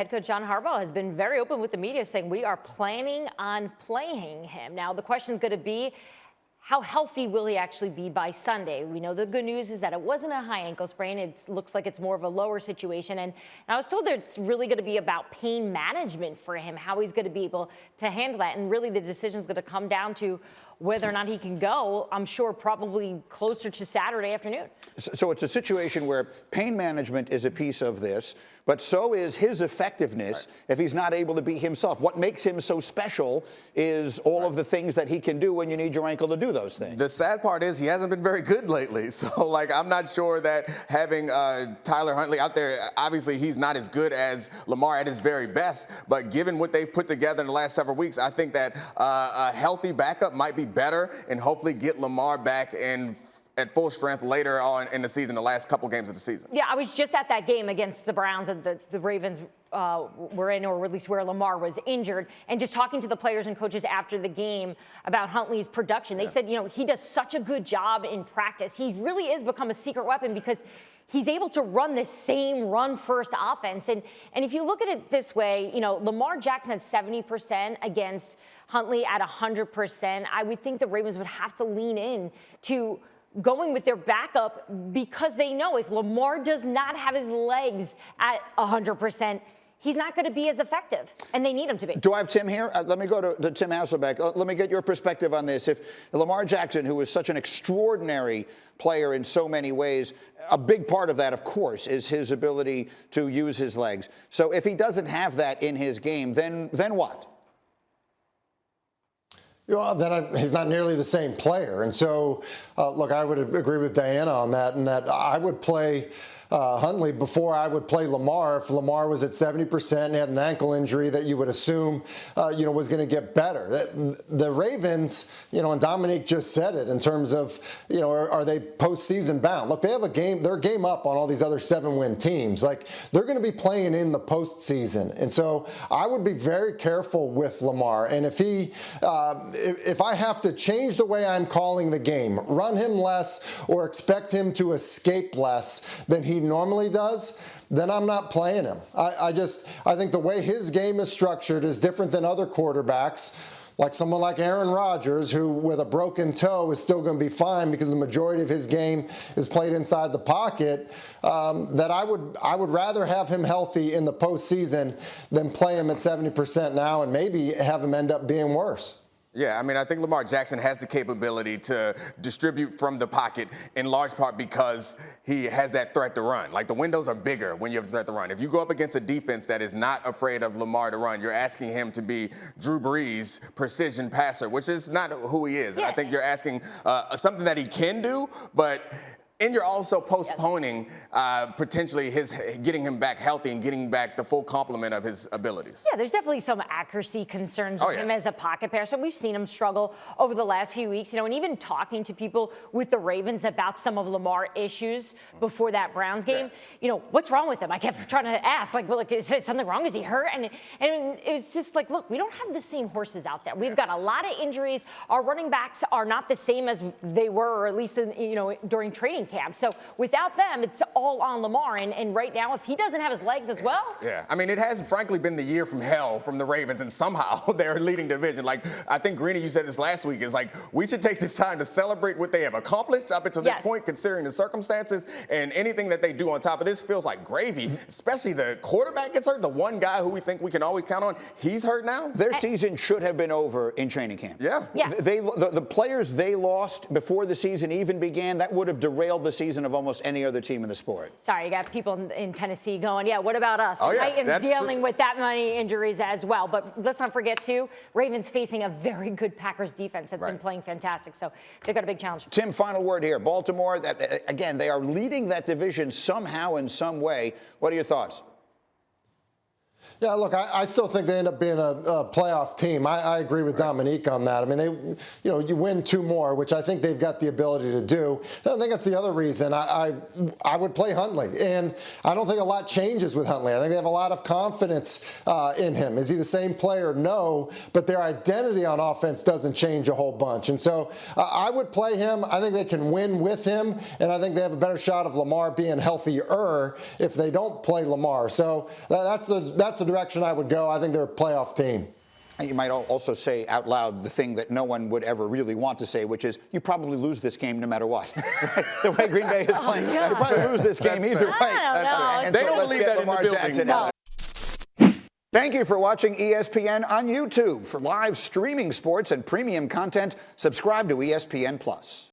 Head coach John Harbaugh has been very open with the media, saying we are planning on playing him. Now, the question is going to be, how healthy will he actually be by Sunday? We know the good news is that it wasn't a high ankle sprain. It looks like it's more of a lower situation. And I was told that it's really going to be about pain management for him, how he's going to be able to handle that. And really the decision is going to come down to whether or not he can go, I'm sure probably closer to Saturday afternoon. So it's a situation where pain management is a piece of this, but so is his effectiveness if he's not able to be himself. What makes him so special is all of the things that he can do when you need your ankle to do those things. The sad part is he hasn't been very good lately. So, I'm not sure that having Tyler Huntley out there, obviously he's not as good as Lamar at his very best, but given what they've put together in the last several weeks, I think that a healthy backup might be better and hopefully get Lamar back at full strength later on in the season, the last couple games of the season. Yeah, I was just at that game against the Browns, and the Ravens were in, or at least where Lamar was injured, and just talking to the players and coaches after the game about Huntley's production. They said, he does such a good job in practice. He really is become a secret weapon because he's able to run the same run-first offense. And if you look at it this way, Lamar Jackson had 70% against Huntley at 100%. I would think the Ravens would have to lean in to going with their backup because they know if Lamar does not have his legs at 100%, he's not going to be as effective, and they need him to be. Do I have Tim here? Let me go to Tim Hasselbeck. Let me get your perspective on this. If Lamar Jackson, who is such an extraordinary player in so many ways, a big part of that, of course, is his ability to use his legs. So if he doesn't have that in his game, then what? Then he's not nearly the same player. And so, look, I would agree with Dianna on that, and that I would play Huntley before I would play Lamar if Lamar was at 70% and had an ankle injury that you would assume, was going to get better. The Ravens, and Domonique just said it in terms of, are they postseason bound? Look, they have they're game up on all these other 7-win teams. Like, they're going to be playing in the postseason. And so I would be very careful with Lamar. And if I have to change the way I'm calling the game, run him less or expect him to escape less than he normally does, then I'm not playing him. I think the way his game is structured is different than other quarterbacks, like someone like Aaron Rodgers, who with a broken toe is still going to be fine because the majority of his game is played inside the pocket. That I would rather have him healthy in the postseason than play him at 70% now and maybe have him end up being worse. Yeah, I think Lamar Jackson has the capability to distribute from the pocket in large part because he has that threat to run. Like, the windows are bigger when you have a threat to run. If you go up against a defense that is not afraid of Lamar to run, you're asking him to be Drew Brees, precision passer, which is not who he is. And I think you're asking something that he can do, but and you're also postponing potentially getting him back healthy and getting back the full complement of his abilities. Yeah, there's definitely some accuracy concerns with him as a pocket passer. We've seen him struggle over the last few weeks, and even talking to people with the Ravens about some of Lamar issues before that Browns game. What's wrong with him? I kept trying to ask, is there something wrong? Is he hurt? And it was just like, look, we don't have the same horses out there. We've got a lot of injuries. Our running backs are not the same as they were, or at least during training camp. So without them, it's all on Lamar. And right now, if he doesn't have his legs as well. Yeah, it has frankly been the year from hell from the Ravens, and somehow they're leading division. I think, Greeny, you said this last week, is we should take this time to celebrate what they have accomplished up until this point, considering the circumstances, and anything that they do on top of this feels like gravy, especially the quarterback gets hurt. The one guy who we think we can always count on, he's hurt now. Their season should have been over in training camp. Yeah. The players they lost before the season even began, that would have derailed the season of almost any other team in the sport. Sorry, you got people in Tennessee going, what about us? Oh, Titans dealing with that many injuries as well. But let's not forget, too, Ravens facing a very good Packers defense that's been playing fantastic. So they've got a big challenge. Tim, final word here. Baltimore, again, they are leading that division somehow in some way. What are your thoughts? Yeah, look, I still think they end up being a playoff team. I agree with Domonique on that. You win 2 more, which I think they've got the ability to do. I think that's the other reason I would play Huntley. And I don't think a lot changes with Huntley. I think they have a lot of confidence in him. Is he the same player? No. But their identity on offense doesn't change a whole bunch. And so I would play him. I think they can win with him. And I think they have a better shot of Lamar being healthier if they don't play Lamar. So that's the direction I would go. I think they're a playoff team. You might also say out loud the thing that no one would ever really want to say, which is you probably lose this game no matter what. The way Green Bay is playing, you probably lose this game either way. I don't know. They don't believe that in the building. No. Thank you for watching ESPN on YouTube. For live streaming sports and premium content, subscribe to ESPN+.